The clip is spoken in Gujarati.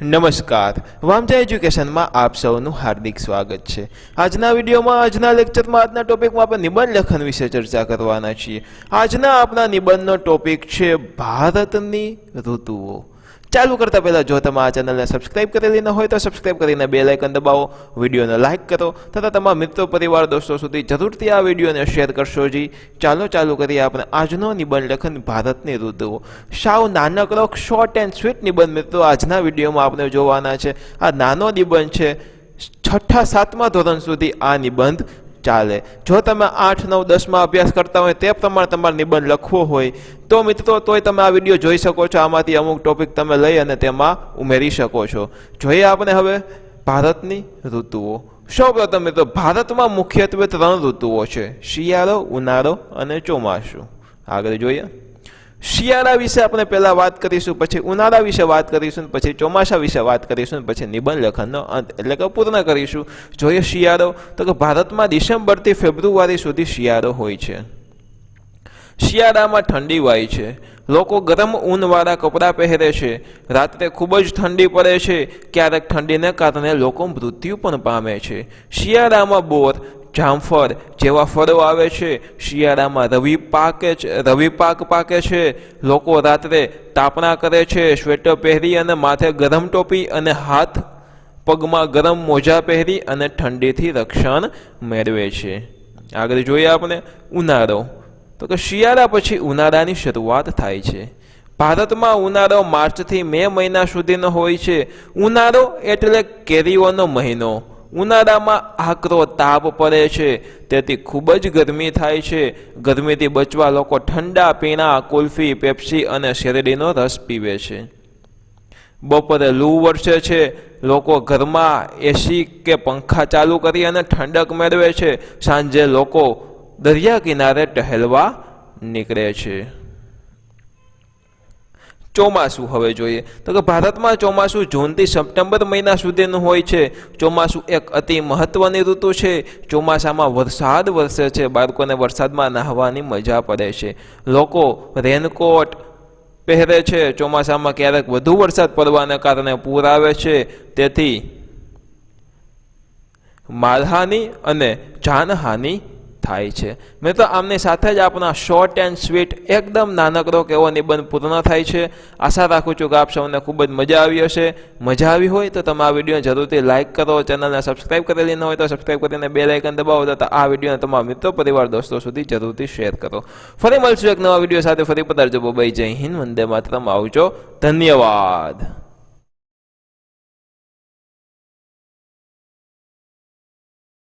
નમસ્કાર, વામજા એજ્યુકેશનમાં આપ સૌનું હાર્દિક સ્વાગત છે। આજના વિડીયોમાં આજના લેક્ચરમાં આજના ટોપિકમાં આપણે નિબંધ લેખન વિશે ચર્ચા કરવાના છીએ। આજના આપણા નિબંધનો ટોપિક છે ભારતની ઋતુઓ। ચાલુ કરતા પહેલા જો તમે આ ચેનલને સબસ્ક્રાઇબ કરેલી ન હોય તો સબસ્ક્રાઇબ કરીને બેલ આઇકન દબાવો, વિડીયોને લાઇક કરો તથા તમારા મિત્રો પરિવાર દોસ્તો સુધી જરૂરથી આ વિડીયોને શેર કરશો જી। ચાલુ કરીએ આપણે આજનો નિબંધ લેખન ભારતની ઋતુઓ। સાવ નાનકડો શોર્ટ એન્ડ સ્વીટ નિબંધ મિત્રો આજના વિડીયોમાં આપણે જોવાના છે। આ નાનો નિબંધ છે, 6ઠા 7મા ધોરણ સુધી આ નિબંધ ચાલે। જો તમે 8, 9, 10માં અભ્યાસ કરતા હોય તે પ્રમાણે તમારે નિબંધ લખવો હોય તો મિત્રો તોય તમે આ વિડીયો જોઈ શકો છો। આમાંથી અમુક ટોપિક તમે લઈ અને તેમાં ઉમેરી શકો છો। જોઈએ આપણે હવે ભારતની ઋતુઓ। સૌપ્રથમ મિત્રો ભારતમાં મુખ્યત્વે 3 ઋતુઓ છે, શિયાળો, ઉનાળો અને ચોમાસું। આગળ જોઈએ। શિયાળા વિશે આપણે પહેલા વાત કરીશું, પછી ઉનાળા વિશે વાત કરીશું, પછી ચોમાસા વિશે વાત કરીશું, પછી નિબંધ લેખનનો અંત એટલે કે પૂર્ણ કરીશું। જોઈએ શિયાળો, તો કે ભારતમાં ડિસેમ્બરથી ફેબ્રુઆરી સુધી શિયાળો હોય છે। શિયાળામાં ઠંડી વાય છે, લોકો ગરમ ઊનવાળા કપડાં પહેરે છે। રાત્રે ખૂબ જ ઠંડી પડે છે, ક્યારેક ઠંડીને કારણે લોકો મૃત્યુ પણ પામે છે। શિયાળામાં બોર, જામફળ જેવા ફળો આવે છે। શિયાળામાં રવિ પાક પાકે છે। લોકો રાત્રે તાપણા કરે છે, સ્વેટર પહેરી અને માથે ગરમ ટોપી અને હાથ પગમાં ગરમ મોજા પહેરી અને ઠંડીથી રક્ષણ મેળવે છે। આગળ જોઈએ આપણે ઉનાળો, તો કે શિયાળા પછી ઉનાળાની શરૂઆત થાય છે। ભારતમાં ઉનાળો માર્ચથી મે મહિના સુધીનો હોય છે। ઉનાળો એટલે કેરીઓનો મહિનો। ઉનાળામાં આકરો તાપ પડે છે, તેથી ખૂબ જ ગરમી થાય છે। ગરમીથી બચવા લોકો ઠંડા પીણા, કુલ્ફી, પેપ્સી અને શેરડીનો રસ પીવે છે। બપોરે લૂ વરસે છે, લોકો ઘરમાં એસી કે પંખા ચાલુ કરી અને ઠંડક મેળવે છે। સાંજે લોકો દરિયા કિનારે ટહેલવા નીકળે છે। ચોમાસું હવે જોઈએ, તો કે ભારતમાં ચોમાસું જૂનથી સપ્ટેમ્બર મહિના સુધીનું હોય છે। ચોમાસું એક અતિ મહત્વની ઋતુ છે। ચોમાસામાં વરસાદ વરસે છે, બાળકોને વરસાદમાં નહાવાની મજા પડે છે। લોકો રેનકોટ પહેરે છે। ચોમાસામાં ક્યારેક વધુ વરસાદ પડવાને કારણે પૂર આવે છે, તેથી માલહાનિ અને જાનહાનિ થાય છે। મિત્રો આમની સાથે જ આપણા શોર્ટ એન્ડ સ્વીટ એકદમ નાનકડો કેવો નિબંધ પૂર્ણ થાય છે। આશા રાખું છું કે આપ સૌને ખૂબ જ મજા આવી હશે। મજા આવી હોય તો તમે આ વિડીયો જરૂરથી લાઇક કરો, ચેનલને સબસ્ક્રાઇબ કરેલી ન હોય તો સબસ્ક્રાઇબ કરીને બેલ આઇકન દબાવો તથા આ વિડીયોને તમારા મિત્રો પરિવાર દોસ્તો સુધી જરૂરથી શેર કરો। ફરી મળશું એક નવા વિડીયો સાથે, ફરી પધારજો। બાય, જય હિન્દ, વંદે માતરમ, આવજો, ધન્યવાદ।